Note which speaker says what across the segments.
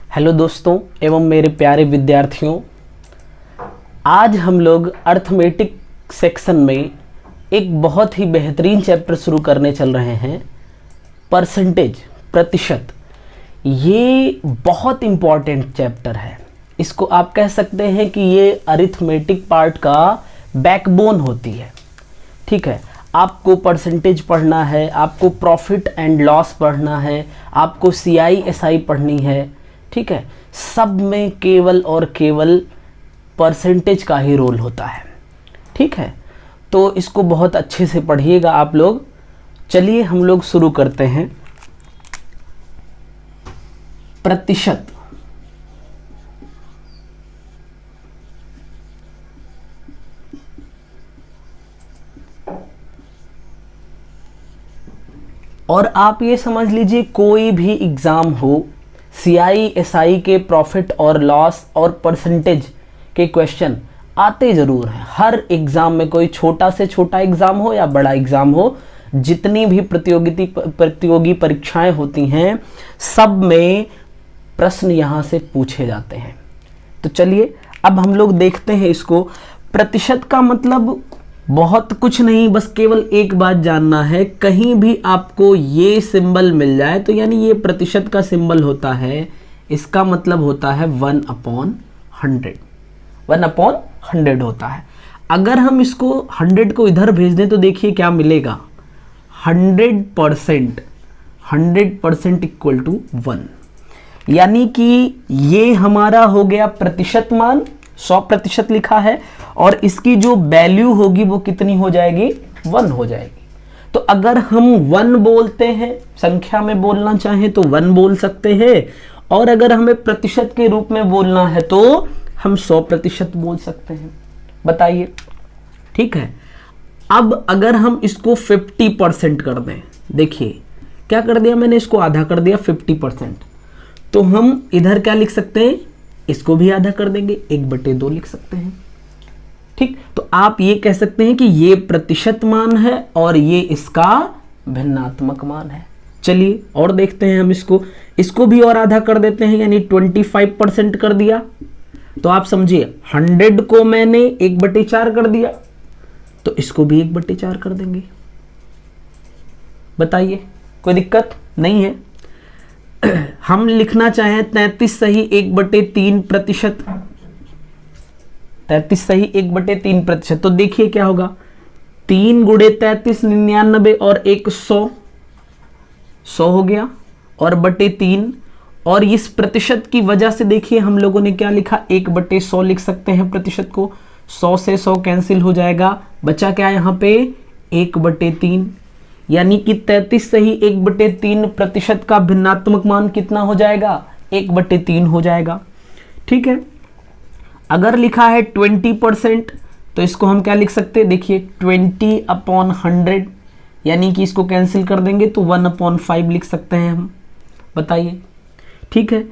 Speaker 1: Hello दोस्तों एवं मेरे प्यारे विद्यार्थियों, आज हम लोग अर्थमेटिक सेक्शन में एक बहुत ही बेहतरीन चैप्टर शुरू करने चल रहे हैं। परसेंटेज, प्रतिशत। ये बहुत इम्पॉर्टेंट चैप्टर है। इसको आप कह सकते हैं कि ये अरिथमेटिक पार्ट का बैकबोन होती है। ठीक है, आपको परसेंटेज पढ़ना है, आपको प्रॉफिट एंड लॉस पढ़ना है, आपको CISI पढ़नी है। ठीक है, सब में केवल और केवल परसेंटेज का ही रोल होता है। ठीक है, तो इसको बहुत अच्छे से पढ़िएगा आप लोग। चलिए हम लोग शुरू करते हैं। प्रतिशत। और आप ये समझ लीजिए, कोई भी एग्ज़ाम हो, CISI के प्रॉफिट और लॉस और परसेंटेज के क्वेश्चन आते ज़रूर हैं। हर एग्ज़ाम में, कोई छोटा से छोटा एग्ज़ाम हो या बड़ा एग्ज़ाम हो, जितनी भी प्रतियोगी परीक्षाएं होती हैं, सब में प्रश्न यहाँ से पूछे जाते हैं। तो चलिए अब हम लोग देखते हैं इसको। प्रतिशत का मतलब बहुत कुछ नहीं, बस केवल एक बात जानना है। कहीं भी आपको ये सिंबल मिल जाए तो यानी ये प्रतिशत का सिंबल होता है, इसका मतलब होता है 1/100। 1/100 होता है। अगर हम इसको 100 को इधर भेज दें तो देखिए क्या मिलेगा। 100%, 100% इक्वल टू 1, यानी कि ये हमारा हो गया प्रतिशत मान। 100% लिखा है और इसकी जो वैल्यू होगी वो कितनी हो जाएगी, 1 हो जाएगी। तो अगर हम 1 बोलते हैं, संख्या में बोलना चाहें तो 1 बोल सकते हैं, और अगर हमें प्रतिशत के रूप में बोलना है तो हम 100% बोल सकते हैं। बताइए, ठीक है। अब अगर हम इसको 50% कर दें, देखिए क्या कर दिया मैंने, इसको आधा कर दिया 50%, तो हम इधर क्या लिख सकते हैं, इसको भी आधा कर देंगे, 1/2 लिख सकते हैं। ठीक, तो आप ये कह सकते हैं कि ये प्रतिशत मान है और ये इसका भिन्नात्मक मान है। चलिए और देखते हैं हम इसको भी और आधा कर देते हैं, यानी 25% कर दिया। तो आप समझिए 100 को मैंने 1/4 कर दिया, तो इसको भी 1/4 कर देंगे। बताइए, कोई दिक्कत नहीं है। हम लिखना चाहें 33 सही 1/3%, 33 सही 1/3%, तो देखिए क्या होगा। 3 × 33 99 और 1 100, 100 हो गया और /3। और इस प्रतिशत की वजह से देखिए हम लोगों ने क्या लिखा, 1/100 लिख सकते हैं प्रतिशत को। 100 से 100 कैंसिल हो जाएगा, बचा क्या यहाँ पे 1/3, यानी कि 33 सही 1/3% का भिन्नात्मक मान कितना हो जाएगा, 1/3 हो जाएगा। ठीक है, अगर लिखा है 20% तो इसको हम क्या लिख सकते हैं, देखिए 20/100, यानी कि इसको कैंसिल कर देंगे तो 1/5 लिख सकते हैं हम। बताइए, ठीक है।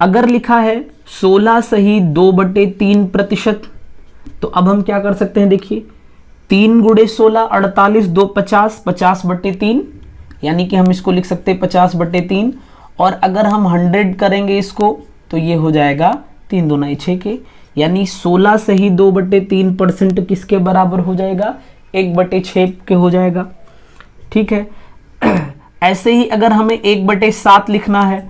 Speaker 1: अगर लिखा है 16 सही 2/3%, तो अब हम क्या कर सकते हैं, देखिए 3 × 16 48, 2 50, 50/3, यानी कि हम इसको लिख सकते हैं 50/3। और अगर हम 100 करेंगे इसको तो ये हो जाएगा 3 दूना 6 के, यानी 16 सही 2/3% किसके बराबर हो जाएगा, 1/6 के हो जाएगा। ठीक है। ऐसे ही अगर हमें 1/7 लिखना है,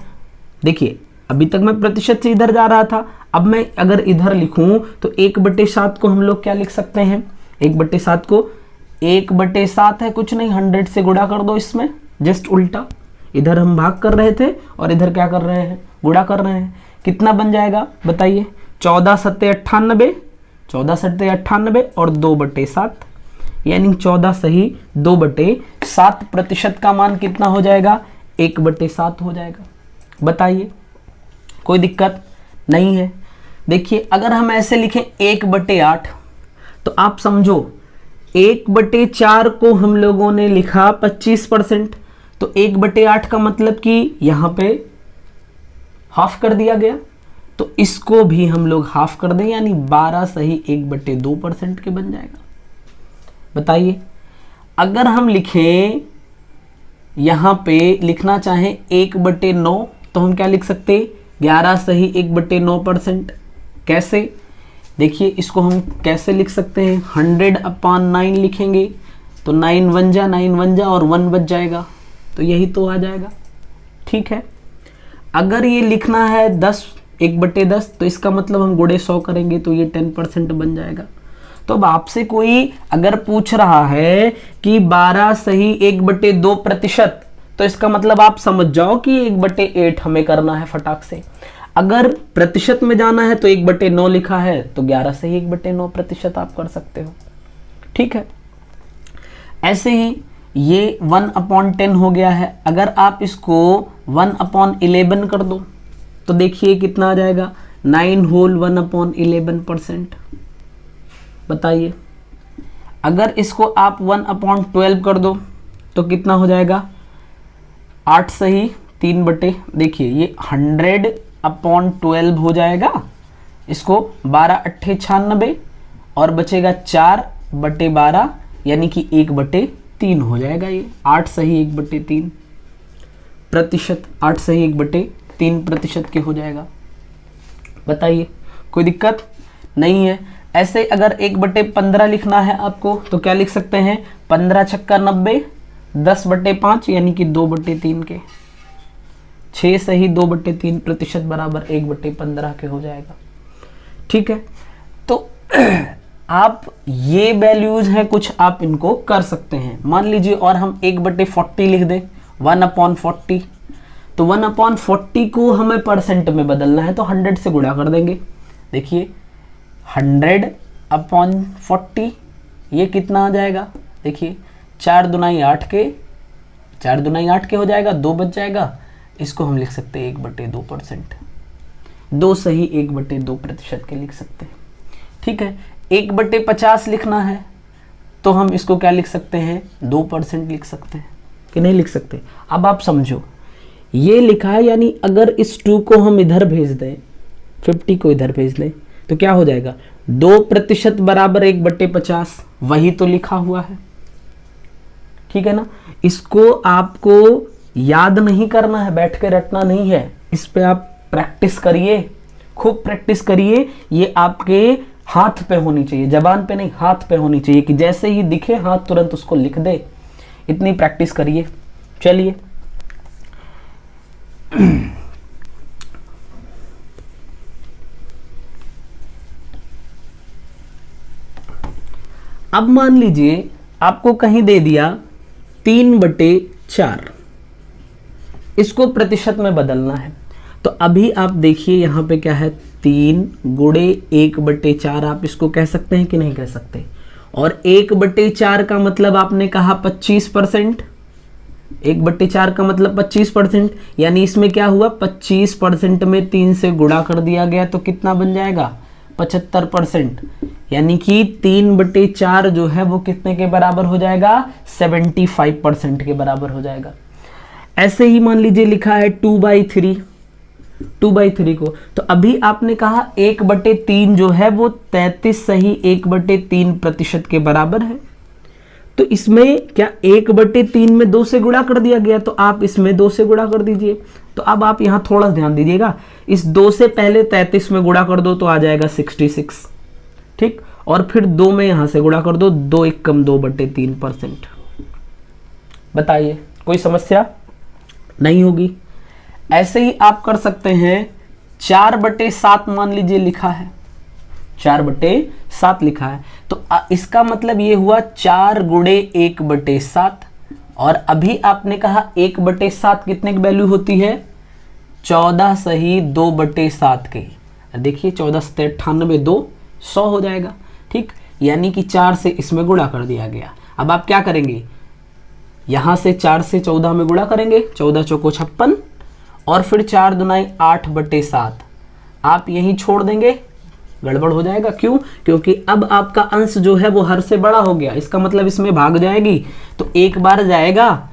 Speaker 1: देखिए अभी तक मैं प्रतिशत से इधर जा रहा था, अब मैं अगर इधर लिखूं तो 1/7 को हम लोग क्या लिख सकते हैं, 1/7 को 1/7 है, कुछ नहीं 100 से गुणा कर दो, इसमें जस्ट उल्टा। इधर हम भाग कर रहे थे और इधर क्या कर रहे हैं, गुणा कर रहे हैं। कितना बन जाएगा बताइए, 14 × 7 = 98, 14 × 7 = 98 और 2/7, यानी 14 सही 2/7% का मान कितना हो जाएगा, 1/7 हो जाएगा। बताइए, कोई दिक्कत नहीं है। देखिए अगर हम ऐसे लिखें 1/8, तो आप समझो 1/4 को हम लोगों ने लिखा 25%, तो 1/8 का मतलब कि यहां पे हाफ कर दिया गया, तो इसको भी हम लोग हाफ कर दें, यानी 12 सही 1/2% के बन जाएगा। बताइए, अगर हम लिखें यहां पे लिखना चाहें 1/9, तो हम क्या लिख सकते, 11 सही 1/9%। कैसे, देखिए इसको हम कैसे लिख सकते हैं, 100/9 लिखेंगे तो 9 1 जा 9 1 जा और 1 बच जाएगा, तो यही तो आ जाएगा। ठीक है, अगर ये लिखना है 10 1/10 तो इसका मतलब हम गुणे 100 करेंगे तो ये 10% बन जाएगा। तो अब आपसे कोई अगर पूछ रहा है कि 12 सही 1/2%, तो इसका मतलब आप समझ जाओ कि 1/8 हमें करना है फटाक से। अगर प्रतिशत में जाना है तो 1/9 लिखा है तो 11 सही 1/9% आप कर सकते हो। ठीक है, ऐसे ही ये 1/10 हो गया है। अगर आप इसको 1/11 कर दो तो देखिए कितना आ जाएगा, 9 होल 1/11%। बताइए, अगर इसको आप 1/12 कर दो तो कितना हो जाएगा, 8 सही 3 देखिए ये 100/12 हो जाएगा। इसको 12 8 96 और बचेगा 4/12 यानी कि 1/3 हो जाएगा। ये 8 सही 1/3 प्रतिशत, 8 सही 1/3% के हो जाएगा। बताइए, कोई दिक्कत नहीं है। ऐसे अगर 1/15 लिखना है आपको तो क्या लिख सकते हैं, 15 छक्का 90 10/5 यानी कि 2/3 के, 6 सही 2/3% बराबर 1/15 के हो जाएगा। ठीक है, तो आप ये वैल्यूज हैं कुछ, आप इनको कर सकते हैं। मान लीजिए और हम 1/40 लिख दें, 1/40, तो 1/40 को हमें परसेंट में बदलना है तो 100 से गुणा कर देंगे। देखिए 100/40 ये कितना आ जाएगा, देखिए 4 दूनाई 8 के, 4 दूनाई 8 के हो जाएगा, 2 बच जाएगा। इसको हम लिख सकते हैं 1/2%, 2 सही 1/2% के लिख सकते हैं। ठीक है, 1/50 लिखना है तो हम इसको क्या लिख सकते हैं, 2% लिख सकते हैं कि नहीं लिख सकते। अब आप समझो, ये लिखा है यानी अगर इस 2 को हम इधर भेज दें, 50 को इधर भेज दें तो क्या हो जाएगा, 2% बराबर 1/50, वही तो लिखा हुआ है। ठीक है ना, इसको आपको याद नहीं करना है, बैठ के रटना नहीं है, इस पे आप प्रैक्टिस करिए, खूब प्रैक्टिस करिए। ये आपके हाथ पे होनी चाहिए, जबान पे नहीं, हाथ पे होनी चाहिए कि जैसे ही दिखे हाथ तुरंत उसको लिख दे। इतनी प्रैक्टिस करिए। चलिए अब मान लीजिए आपको कहीं दे दिया 3/4, इसको प्रतिशत में बदलना है। तो अभी आप देखिए यहाँ पे क्या है, 3 गुणे 1/4 आप इसको कह सकते हैं कि नहीं कह सकते। और 1/4 का मतलब आपने कहा 25%, 1/4 का मतलब 25%, यानी इसमें क्या हुआ, 25% में 3 से गुणा कर दिया गया तो कितना बन जाएगा, 75%। यानी कि 3/4 जो है वो कितने के बराबर हो जाएगा, 75% के बराबर हो जाएगा। ऐसे ही मान लीजिए लिखा है 2/3, 2/3 को, तो अभी आपने कहा 1/3 जो है वो 33 सही 1/3% के बराबर है। तो इसमें क्या 1/3 में 2 से गुणा कर दिया गया, तो आप इसमें 2 से गुणा कर दीजिए। तो अब आप यहां थोड़ा ध्यान दीजिएगा, इस 2 से पहले 33 में गुणा कर दो तो आ जाएगा 66, ठीक, और फिर 2 में यहां से गुणा कर दो, 2 1 कम 2/3%। बताइए, कोई समस्या नहीं होगी। ऐसे ही आप कर सकते हैं 4/7 मान लीजिए लिखा है, 4/7 लिखा है, तो इसका मतलब ये हुआ 4 गुणे 1/7। और अभी आपने कहा 1/7 कितने की वैल्यू होती है, 14 सही 2/7 के। देखिए 14 से 98, 2 100 हो जाएगा। ठीक, यानी कि 4 से इसमें गुणा कर दिया गया। अब आप क्या करेंगे, यहां से 4 से 14 में गुणा करेंगे, 14 चौको 56, और फिर 4 दुनाई 8/7 आप यहीं छोड़ देंगे, गड़बड़ हो जाएगा। क्यों, क्योंकि अब आपका अंश जो है वो हर से बड़ा हो गया, इसका मतलब इसमें भाग जाएगी, तो एक बार जाएगा,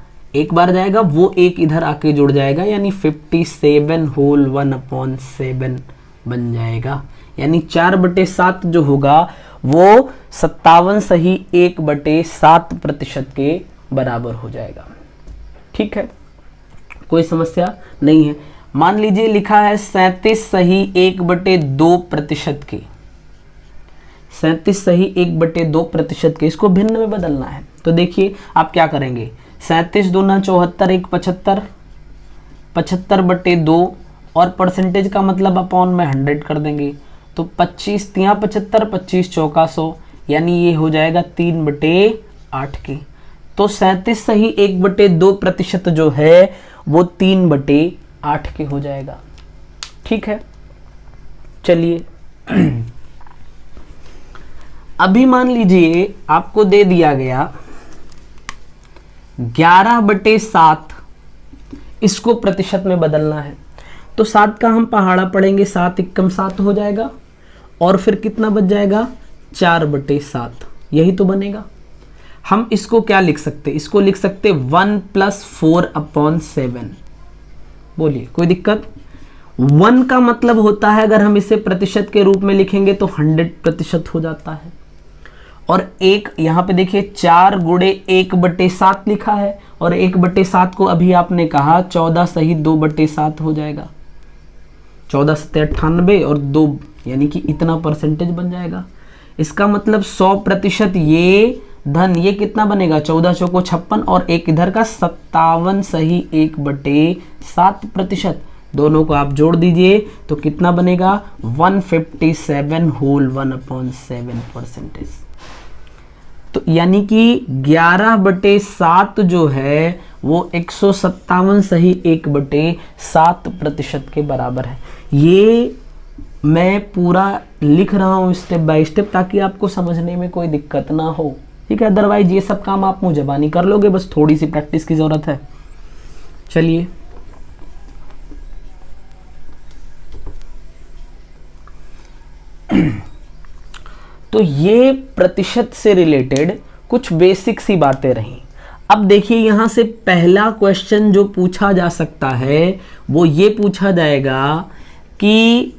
Speaker 1: वो एक इधर आके जुड़ जाएगा, यानी 57 होल 1/7 बन जाएगा। यानी 4/7 जो होगा वो 57 सही 1/7% के बराबर हो जाएगा। ठीक है, कोई समस्या नहीं है। मान लीजिए लिखा है 37 सही 1/2% के, 37 सही 1/2% के, इसको भिन्न में बदलना है। तो देखिए आप क्या करेंगे, 37 दूना 74, 1 75, 75/2 और परसेंटेज का मतलब अपॉन में 100 कर देंगे। तो 25 तिया 75, 25 चौका 100, यानी ये हो जाएगा 3/8 के। तो 37 सही 1/2% जो है वो 3/8 के हो जाएगा। ठीक है, चलिए अभी मान लीजिए आपको दे दिया गया 11/7, इसको प्रतिशत में बदलना है। तो 7 का हम पहाड़ा पढ़ेंगे, 7 एकम 7 हो जाएगा और फिर कितना बच जाएगा 4/7, यही तो बनेगा। हम इसको क्या लिख सकते, इसको लिख सकते 1 + 4/7। बोलिए कोई दिक्कत? 1 का मतलब होता है अगर हम इसे प्रतिशत के रूप में लिखेंगे तो 100% हो जाता है। और एक यहाँ पे देखिए 4 × 1/7 लिखा है और 1/7 को अभी आपने कहा 14 सही 2/7 हो जाएगा। 14 × 7 = 98 और 2 यानी कि इतना परसेंटेज बन जाएगा। इसका मतलब 100% ये धन, ये कितना बनेगा 14 चौको 56 और एक इधर का 57 सही 1/7%। दोनों को आप जोड़ दीजिए तो कितना बनेगा 157 होल 1/7%। तो यानी कि 11/7 जो है वो 157 सही 1/7% के बराबर है। ये मैं पूरा लिख रहा हूँ स्टेप बाय स्टेप ताकि आपको समझने में कोई दिक्कत ना हो। ठीक है, अदरवाइज ये सब काम आप मुंह ज़बानी कर लोगे, बस थोड़ी सी प्रैक्टिस की ज़रूरत है। चलिए तो ये प्रतिशत से रिलेटेड कुछ बेसिक सी बातें रहीं। अब देखिए यहां से पहला क्वेश्चन जो पूछा जा सकता है वो ये पूछा जाएगा कि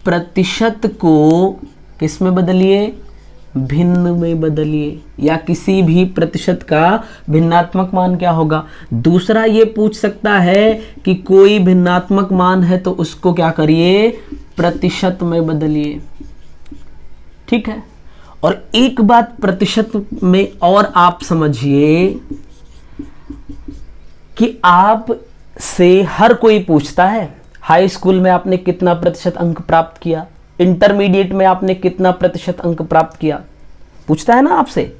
Speaker 1: प्रतिशत को किस में बदलिए, भिन्न में बदलिए, या किसी भी प्रतिशत का भिन्नात्मक मान क्या होगा। दूसरा ये पूछ सकता है कि कोई भिन्नात्मक मान है तो उसको क्या करिए, प्रतिशत में बदलिए। ठीक है, और एक बात प्रतिशत में और आप समझिए कि आप से हर कोई पूछता है हाई स्कूल में आपने कितना प्रतिशत अंक प्राप्त किया, इंटरमीडिएट में आपने कितना प्रतिशत अंक प्राप्त किया, पूछता है ना आपसे।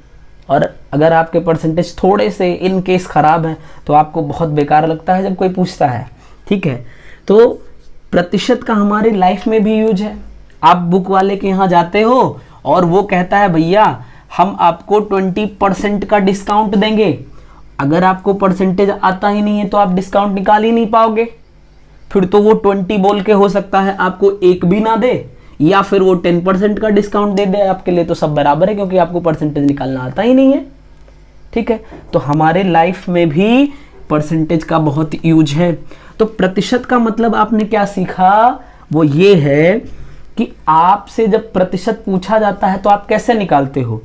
Speaker 1: और अगर आपके परसेंटेज थोड़े से इन केस खराब हैं तो आपको बहुत बेकार लगता है जब कोई पूछता है। ठीक है, तो प्रतिशत का हमारी लाइफ में भी यूज है। आप बुक वाले के यहाँ जाते हो और वो कहता है भैया हम आपको 20% का डिस्काउंट देंगे। अगर आपको परसेंटेज आता ही नहीं है तो आप डिस्काउंट निकाल ही नहीं पाओगे। फिर तो वो 20 बोल के हो सकता है आपको एक भी ना दे, या फिर वो 10% का डिस्काउंट दे दे। आपके लिए तो सब बराबर है क्योंकि आपको परसेंटेज निकालना आता ही नहीं है। ठीक है, तो हमारे लाइफ में भी परसेंटेज का बहुत यूज है। तो प्रतिशत का मतलब आपने क्या सीखा, वो ये है कि आपसे जब प्रतिशत पूछा जाता है तो आप कैसे निकालते हो,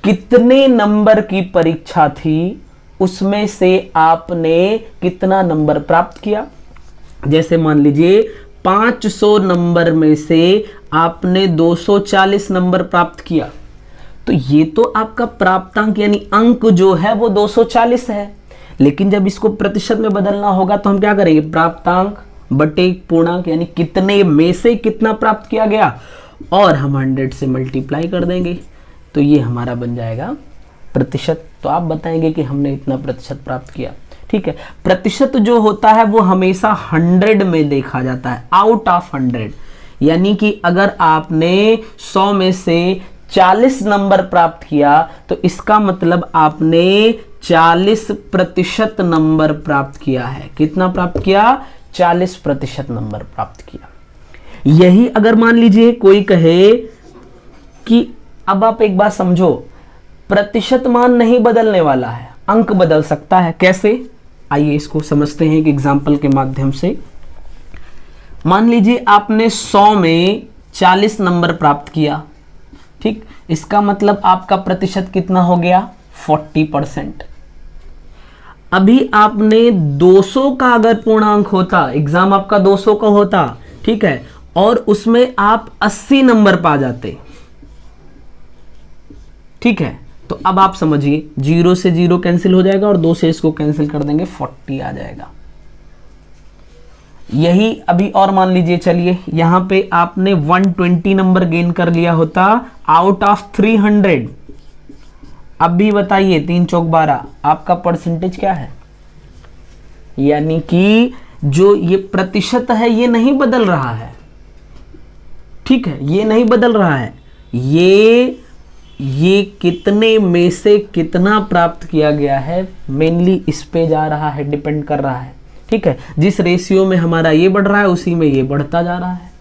Speaker 1: कितने नंबर की परीक्षा थी उसमें से आपने कितना नंबर प्राप्त किया। जैसे मान लीजिए 500 नंबर में से आपने 240 नंबर प्राप्त किया, तो ये तो आपका प्राप्तांक यानी अंक जो है वो 240 है। लेकिन जब इसको प्रतिशत में बदलना होगा तो हम क्या करेंगे, प्राप्तांक बटे पूर्णांक, यानी कितने में से कितना प्राप्त किया गया और हम 100 से मल्टीप्लाई कर देंगे तो ये हमारा बन जाएगा प्रतिशत। तो आप बताएंगे कि हमने इतना प्रतिशत प्राप्त किया। ठीक है, प्रतिशत जो होता है वो हमेशा 100 में देखा जाता है, आउट ऑफ 100। यानी कि अगर आपने 100 में से 40 नंबर प्राप्त किया तो इसका मतलब आपने 40% नंबर प्राप्त किया है। कितना प्राप्त किया, 40% नंबर प्राप्त किया। यही अगर मान लीजिए कोई कहे कि अब आप एक बात समझो, प्रतिशत मान नहीं बदलने वाला है, अंक बदल सकता है। कैसे, आइए इसको समझते हैं एक एग्जांपल के माध्यम से। मान लीजिए आपने 100 में 40 नंबर प्राप्त किया। ठीक, इसका मतलब आपका प्रतिशत कितना हो गया, 40%। अभी आपने 200 का अगर पूर्णांक होता, एग्जाम आपका 200 का होता, ठीक है, और उसमें आप 80 नंबर पा जाते, ठीक है, तो अब आप समझिए 0 से 0 कैंसिल हो जाएगा और 2 से इसको कैंसिल कर देंगे, 40 आ जाएगा। यही अभी और मान लीजिए, चलिए यहां पे आपने 120 नंबर गेन कर लिया होता आउट ऑफ 300। अब भी बताइए 3 चौक 12 आपका परसेंटेज क्या है? यानी कि जो ये प्रतिशत है ये नहीं बदल रहा है, ठीक है, ये नहीं बदल रहा है, ये कितने में से कितना प्राप्त किया गया है मेनली इस पे जा रहा है, डिपेंड कर रहा है, ठीक है। जिस रेशियो में हमारा ये बढ़ रहा है उसी में ये बढ़ता जा रहा है,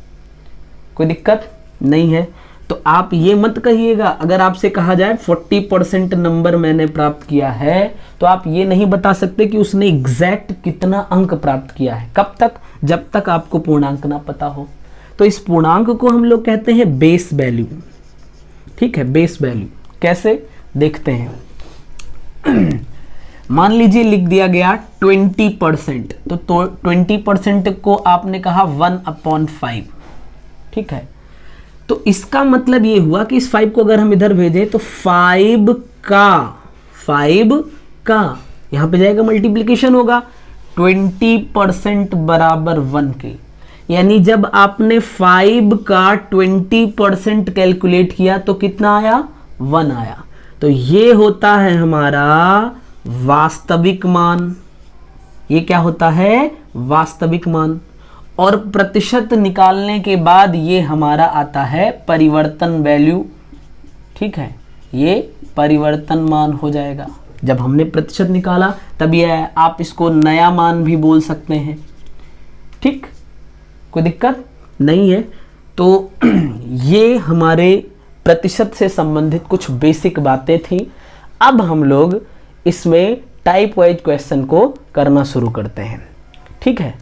Speaker 1: कोई दिक्कत नहीं है। तो आप ये मत कहिएगा, अगर आपसे कहा जाए 40% नंबर मैंने प्राप्त किया है, तो आप ये नहीं बता सकते कि उसने एग्जैक्ट कितना अंक प्राप्त किया है। कब तक? जब तक आपको पूर्णांक ना पता हो। तो इस पूर्णांक को हम लोग कहते हैं बेस वैल्यू, ठीक है, बेस वैल्यू। कैसे देखते हैं? मान लीजिए लिख दिया गया 20%, तो 20% को आपने कहा 1/5, ठीक है। तो इसका मतलब ये हुआ कि इस 5 को अगर हम इधर भेजें तो 5 का यहां पे जाएगा, मल्टीप्लीकेशन होगा, 20% बराबर 1 के। यानी जब आपने 5 का 20% कैलकुलेट किया तो कितना आया? 1 आया। तो ये होता है हमारा वास्तविक मान। ये क्या होता है? वास्तविक मान। और प्रतिशत निकालने के बाद ये हमारा आता है परिवर्तन वैल्यू, ठीक है, ये परिवर्तन मान हो जाएगा। जब हमने प्रतिशत निकाला तब ये, आप इसको नया मान भी बोल सकते हैं, ठीक, कोई दिक्कत नहीं है। तो ये हमारे प्रतिशत से संबंधित कुछ बेसिक बातें थी। अब हम लोग इसमें टाइप वाइज क्वेश्चन को करना शुरू करते हैं, ठीक है।